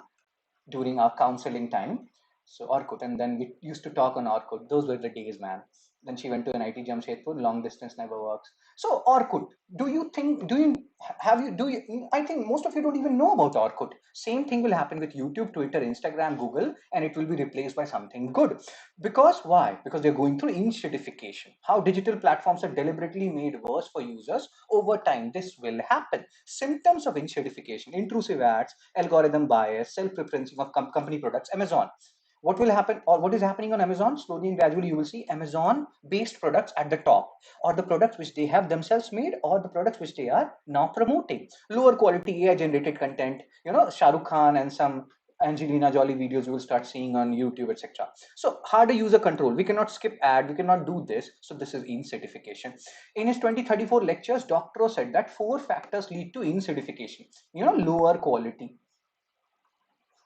during our counseling time. So Orkut, and then we used to talk on Orkut. Those were the days, man. Then she went to an IT Jamshedpur. Long distance never works. So Orkut, do you think? Do you have you? Do you? I think most of you don't even know about Orkut. Same thing will happen with YouTube, Twitter, Instagram, Google, and it will be replaced by something good. Because why? Because they're going through inshedification. How digital platforms are deliberately made worse for users over time. This will happen. Symptoms of inshedification: intrusive ads, algorithm bias, self-preferencing of company products. Amazon. What will happen, or what is happening on Amazon? Slowly and gradually, you will see Amazon based products at the top, or the products which they have themselves made, or the products which they are now promoting. Lower quality AI generated content, Shah Rukh Khan and some Angelina Jolie videos you will start seeing on YouTube, etc. So harder user control. We cannot skip ad. We cannot do this. So this is in-certification. In his 2034 lectures, Doctorow said that 4 factors lead to in-certification. Lower quality.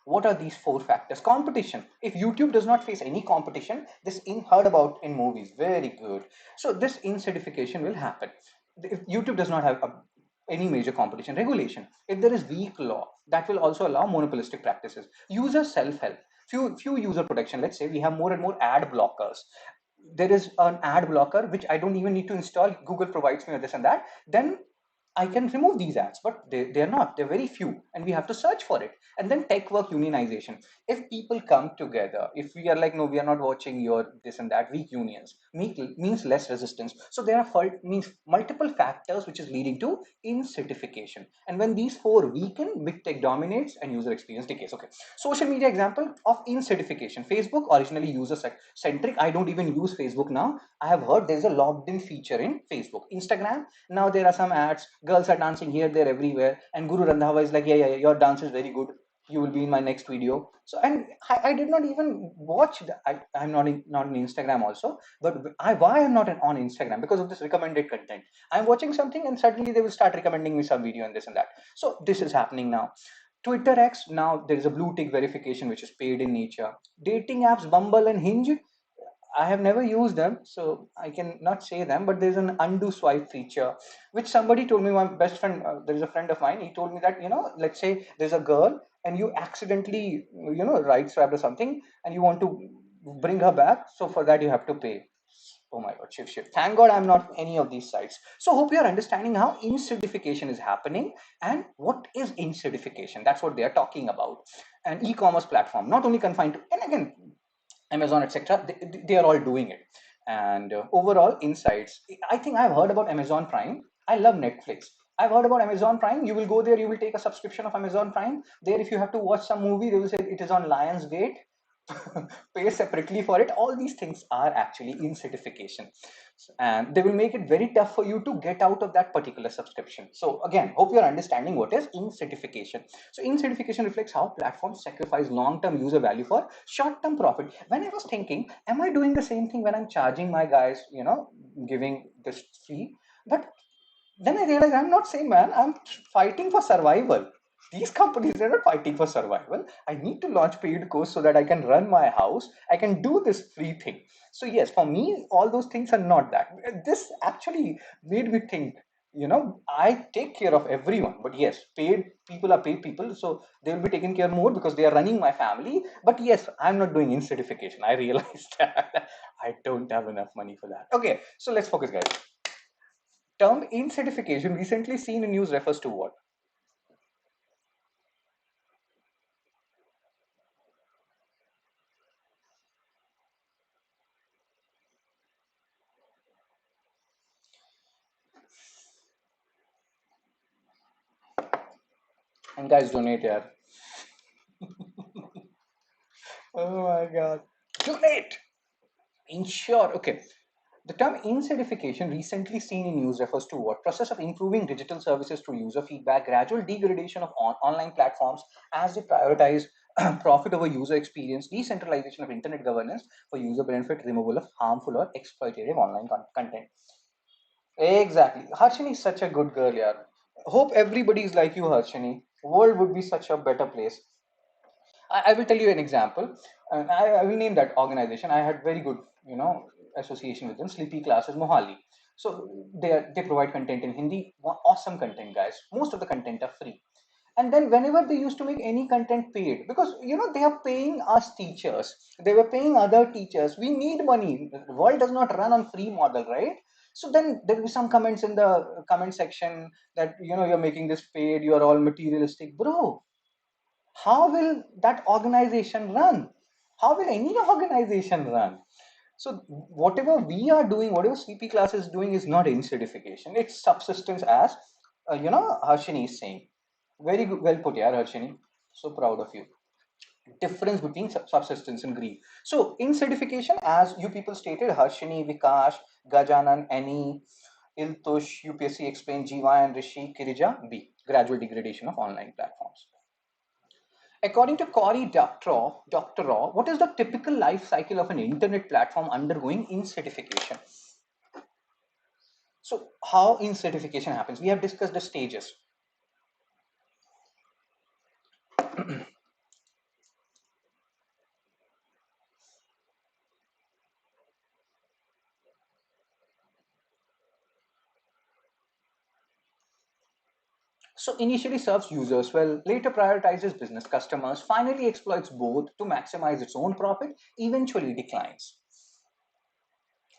What are these 4 factors? Competition. If YouTube does not face any competition, this in heard about in movies. Very good. So this in-certification will happen. If YouTube does not have any major competition. Regulation. If there is weak law, that will also allow monopolistic practices. User self-help. Few user protection. Let's say we have more and more ad blockers. There is an ad blocker which I don't even need to install. Google provides me with this and that. Then I can remove these ads, but they're not. They're very few, and we have to search for it. And then tech work unionization. If people come together, if we are like, no, we are not watching your this and that, weak unions means less resistance. So there are means multiple factors which is leading to in-certification. And when these 4 weaken, big tech dominates and user experience decays. Okay. Social media example of in-certification. Facebook originally user centric. I don't even use Facebook now. I have heard there's a logged in feature in Facebook. Instagram, now there are some ads, girls are dancing here, there, everywhere, and Guru Randhawa is like, yeah, your dance is very good, you will be in my next video. So, and I did not even watch I'm not in Instagram also, but why I'm not on Instagram? Because of this recommended content. I'm watching something and suddenly they will start recommending me some video and this and that. So this is happening now. Twitter X, now there is a blue tick verification which is paid in nature. Dating apps Bumble and Hinge, I have never used them, so I can not say them, but there's an undo swipe feature, which somebody told me, my best friend, there is a friend of mine, he told me that, let's say there's a girl and you accidentally, right swipe or something, and you want to bring her back. So for that, you have to pay. Oh my God, shift. Thank God I'm not any of these sites. So hope you're understanding how in-certification is happening and what is in-certification. That's what they are talking about. An e-commerce platform, not only confined to, and again, Amazon, etc. They are all doing it. And overall insights. I think I've heard about Amazon Prime. I love Netflix. I've heard about Amazon Prime. You will go there, you will take a subscription of Amazon Prime. There, if you have to watch some movie, they will say it is on Lionsgate. Pay separately for it. All these things are actually in certification, and they will make it very tough for you to get out of that particular subscription. So again, hope you're understanding what is in certification. So in certification reflects how platforms sacrifice long-term user value for short-term profit. When I was thinking, am I doing the same thing when I'm charging my guys, giving this fee? But then I realized I'm not saying, man, I'm fighting for survival. These companies, they're not fighting for survival. I need to launch paid course so that I can run my house. I can do this free thing. So yes, for me, all those things are not that. This actually made me think, I take care of everyone. But yes, paid people are paid people. So they will be taken care more because they are running my family. But yes, I'm not doing in certification. I realized that I don't have enough money for that. Okay, so let's focus, guys. Term in certification recently seen in news refers to what? And guys, donate, yeah. Oh my God. Donate! Ensure. Okay. The term in-certification recently seen in news refers to what? Process of improving digital services through user feedback, gradual degradation of online platforms as they prioritize profit over user experience, decentralization of internet governance for user benefit, removal of harmful or exploitative online content. Exactly. Harshini is such a good girl, yeah. Hope everybody is like you, Harshini. World would be such a better place. I will tell you an example. And I will name that organization. I had very good, association with them. Sleepy Classes Mohali. So they provide content in Hindi. Awesome content, guys. Most of the content are free. And then whenever they used to make any content paid, because they are paying us teachers, they were paying other teachers. We need money. The world does not run on free model, right? So then there will be some comments in the comment section that you're making this paid, you're all materialistic, bro. How will that organization run? How will any organization run? So whatever we are doing, whatever CP class is doing is not in certification. It's subsistence, as Harshini is saying. Very good, well put, yeah, Harshini. So proud of you. Difference between subsistence and greed. So in certification, as you people stated, Harshini, Vikash, Gajanan, Annie, Iltush, UPSC explained, Jiva and Rishi, Kirija, B. Gradual degradation of online platforms. According to Dr. Raw, what is the typical life cycle of an internet platform undergoing in certification? So how in certification happens? We have discussed the stages. So initially serves users well, later prioritizes business customers, finally exploits both to maximize its own profit, eventually declines.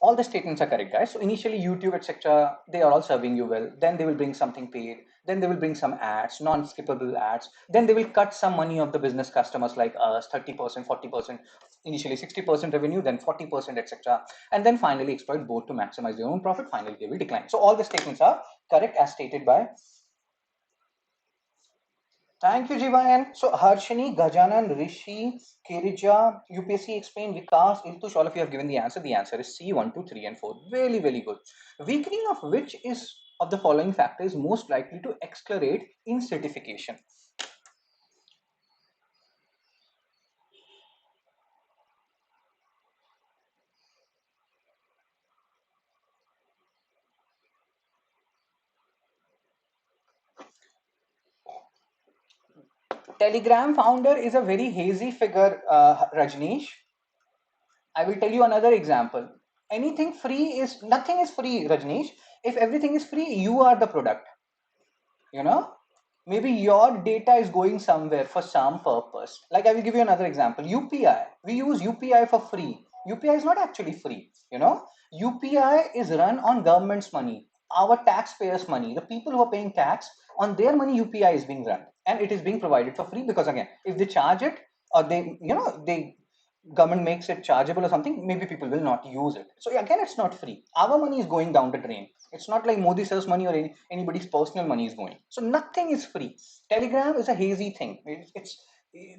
All the statements are correct, guys. So initially YouTube, etc., they are all serving you well. Then they will bring something paid. Then they will bring some ads, non-skippable ads. Then they will cut some money of the business customers like us, 30%, 40%, initially 60% revenue, then 40%, etc. And then finally exploit both to maximize their own profit. Finally, they will decline. So all the statements are correct as stated by. Thank you, Jivayan. So, Harshini, Gajanan, Rishi, Kirija, UPSC explain, Vikas, Iltush, all of you have given the answer. The answer is C, 1, 2, 3, and 4. Really, really good. Weakening of which is of the following factor is most likely to accelerate in certification? Telegram founder is a very hazy figure, Rajneesh. I will tell you another example. Anything free is, nothing is free, Rajneesh. If everything is free, you are the product. You know, maybe your data is going somewhere for some purpose. Like I will give you another example. UPI, we use UPI for free. UPI is not actually free. UPI is run on government's money, our taxpayers money, the people who are paying tax. On their money UPI is being run, and it is being provided for free, because again, if they charge it, or they government makes it chargeable or something, maybe people will not use it. So again, it's not free. Our money is going down the drain. It's not like Modi sir's money or anybody's personal money is going. So nothing is free. Telegram is a hazy thing.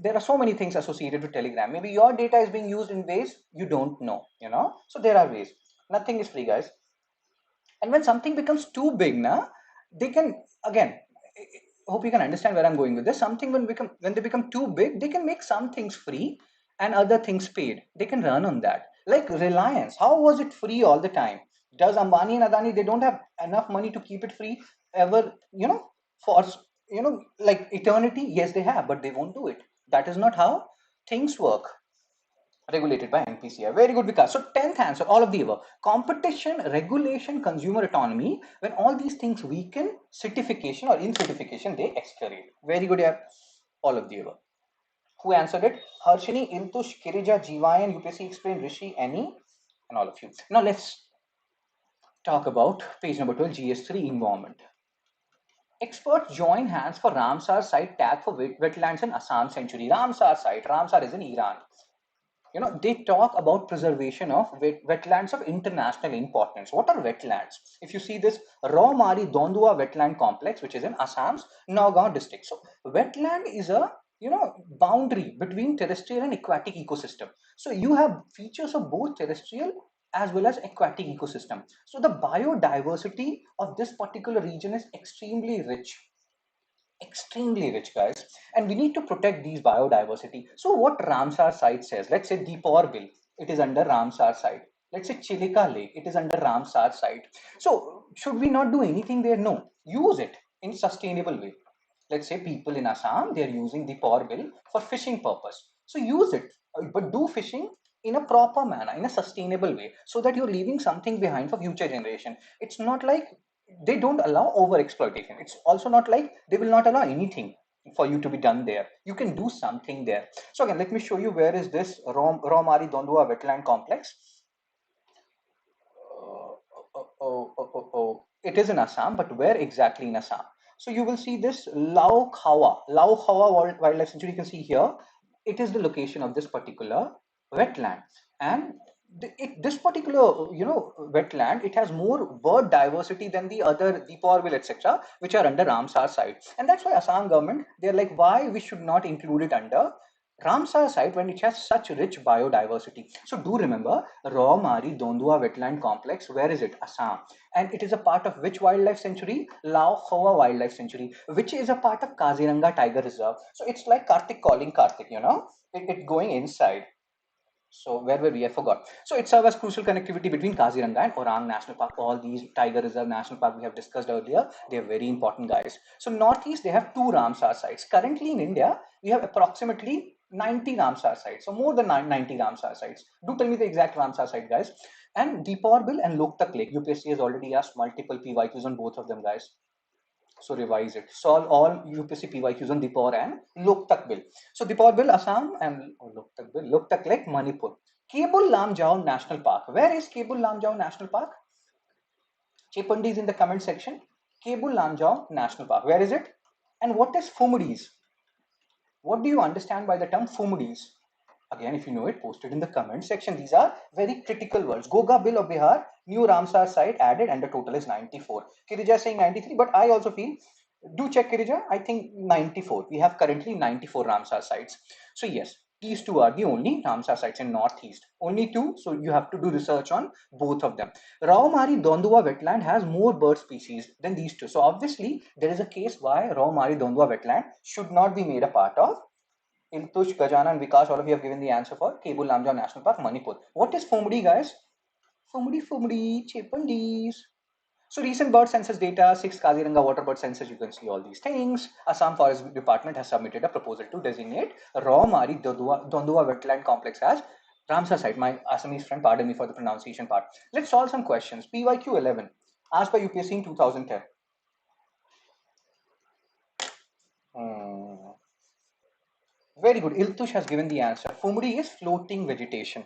There are so many things associated with Telegram. Maybe your data is being used in ways you don't know. So there are ways. Nothing is free, guys. And when something becomes too big, they can, again, hope you can understand where I'm going with this. Something when they become too big, they can make some things free and other things paid. They can run on that. Like Reliance, how was it free all the time? Does Ambani and Adani, they don't have enough money to keep it free ever, for like eternity? Yes, they have, but they won't do it. That is not how things work, regulated by NPCI. Very good, Vikas. So 10th answer, all of the above. Competition, regulation, consumer autonomy. When all these things weaken, certification or in certification, they accelerate. Very good, yeah. All of the above. Who answered it? Harshini, Iltush, Kirija, Jivayan, UPSC explained, Rishi, Annie, and all of you. Now let's talk about page number 12, GS3 environment. Experts join hands for Ramsar site tag for wetlands in Assam sanctuary. Ramsar site, Ramsar is in Iran. They talk about preservation of wetlands of international importance. What are wetlands? If you see this Raw Mari Dondua wetland complex, which is in Assam's Nagaon district. So wetland is a boundary between terrestrial and aquatic ecosystem. So you have features of both terrestrial as well as aquatic ecosystem. So the biodiversity of this particular region is extremely rich, guys, and we need to protect these biodiversity. So what Ramsar site says, let's say Deepor Bill, it is under Ramsar site. Let's say Chilika Lake, it is under Ramsar site. So should we not do anything there? No, use it in sustainable way. Let's say people in Assam, they are using Deepor Bill for fishing purpose. So use it, but do fishing in a proper manner, in a sustainable way, so that you're leaving something behind for future generation. It's not like they don't allow over exploitation. It's also not like they will not allow anything for you to be done there. You can do something there. So again, let me show you where is this Romari Dondua wetland complex. It is in Assam, but where exactly in Assam? So you will see this Lau Khawa Wildlife Sanctuary. You can see here, it is the location of this particular wetland. And this particular wetland, it has more bird diversity than the other Deeporville, etc., which are under Ramsar site. And that's why Assam government, they're like, why we should not include it under Ramsar site when it has such rich biodiversity. So do remember Raw Mari Dondua Wetland Complex. Where is it? Assam. And it is a part of which wildlife sanctuary? Lao Hoa Wildlife Sanctuary, which is a part of Kaziranga Tiger Reserve. So it's like Karthik calling Karthik, it going inside. So where were we? I forgot. So it serves as crucial connectivity between Kaziranga and Orang National Park. All these Tiger Reserve National Park we have discussed earlier, they are very important, guys. So Northeast, they have two Ramsar sites. Currently in India, we have approximately 90 Ramsar sites. So more than 90 Ramsar sites. Do tell me the exact Ramsar site, guys. And Deepor Bill and Loktak Lake. UPSC has already asked multiple PYQs on both of them, guys. So revise it. Solve all UPSC PYQs on Dipor and Loktak Bill. So Dipor Bill, Assam, and Loktak Bill, Loktak Lake, Manipur. Kebul Lamjao National Park. Where is Kebul Lamjao National Park? Chepandi is in the comment section. Kebul Lamjao National Park. Where is it? And what is Fumudis? What do you understand by the term Fumudis? Again, if you know it, post it in the comment section. These are very critical words. Goga Bill of Bihar, new Ramsar site added, and the total is 94. Kirija saying 93, but I also feel, do check Kirija, I think 94. We have currently 94 Ramsar sites. So yes, these two are the only Ramsar sites in Northeast. Only two, so you have to do research on both of them. Raumari Dondua wetland has more bird species than these two. So obviously, there is a case why Raumari Dondua wetland should not be made a part of Iltush, Gajana, and Vikas, all of you have given the answer for Kebul Lamjao National Park, Manipur. What is Fumudi, guys? Fumudi, Chepandis. So recent bird census data, 6 Kaziranga water bird census, you can see all these things. Assam Forest Department has submitted a proposal to designate Raw Mari Dondua Wetland Complex as Ramsar site. My Assamese friend, pardon me for the pronunciation part. Let's solve some questions. PYQ 11, asked by UPSC in 2010. Very good. Iltush has given the answer. Fumudi is floating vegetation.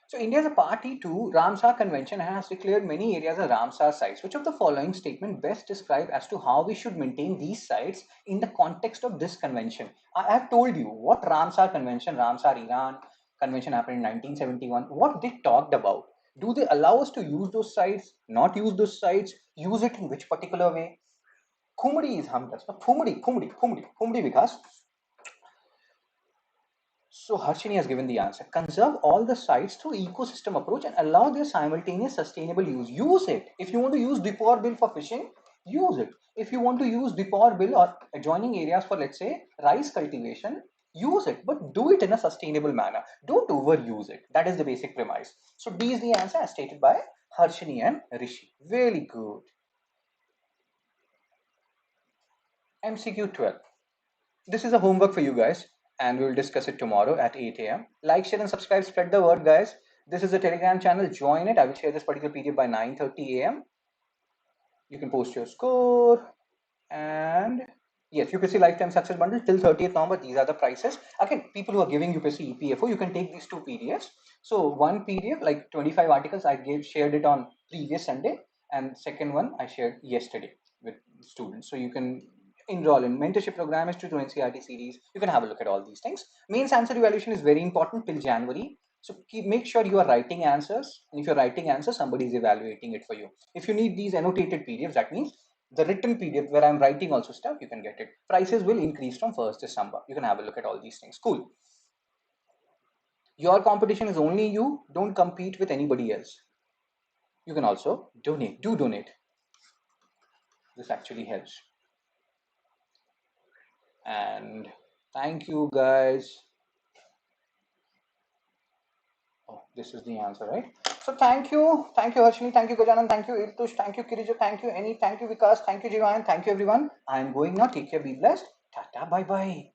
So India is a party to Ramsar Convention and has declared many areas as Ramsar sites. Which of the following statement best describe as to how we should maintain these sites in the context of this convention? I have told you what Ramsar Convention, Ramsar Iran Convention happened in 1971, what they talked about. Do they allow us to use those sites, not use those sites, use it in which particular way? Khumdi is Hamdas. Khumdi Vikas. So Harshini has given the answer. Conserve all the sites through ecosystem approach and allow their simultaneous sustainable use. Use it. If you want to use Dipor Bill for fishing, use it. If you want to use Dipor Bill or adjoining areas for, let's say, rice cultivation, use it, but do it in a sustainable manner. Don't overuse it. That is the basic premise. So D is the answer as stated by Harshini and Rishi. Very good. MCQ 12. This is a homework for you guys, and we will discuss it tomorrow at 8 a.m. Like, share, and subscribe. Spread the word, guys. This is a Telegram channel. Join it. I will share this particular PDF by 9:30 a.m. You can post your score. And yes, UPSC Lifetime Success Bundle till 30th November. These are the prices. Again, people who are giving UPSC EPFO, you can take these two PDFs. So one PDF, like 25 articles, I shared it on previous Sunday, and second one I shared yesterday with students. So you can enroll in mentorship program, is to NCRT series. You can have a look at all these things. Mains answer evaluation is very important till January. So make sure you are writing answers. And if you're writing answers, somebody is evaluating it for you. If you need these annotated PDFs, that means the written PDF where I'm writing also stuff, you can get it. Prices will increase from 1st December. You can have a look at all these things. Cool. Your competition is only you. Don't compete with anybody else. You can also donate. Do donate. This actually helps. And thank you, guys. Oh, this is the answer, right? So thank you Harshini, thank you Gajanan, thank you Iltush, thank you Kirija, thank you Annie, thank you Vikas, thank you Jivan, thank you everyone. I am going now. Take care, be blessed. Tata, bye bye.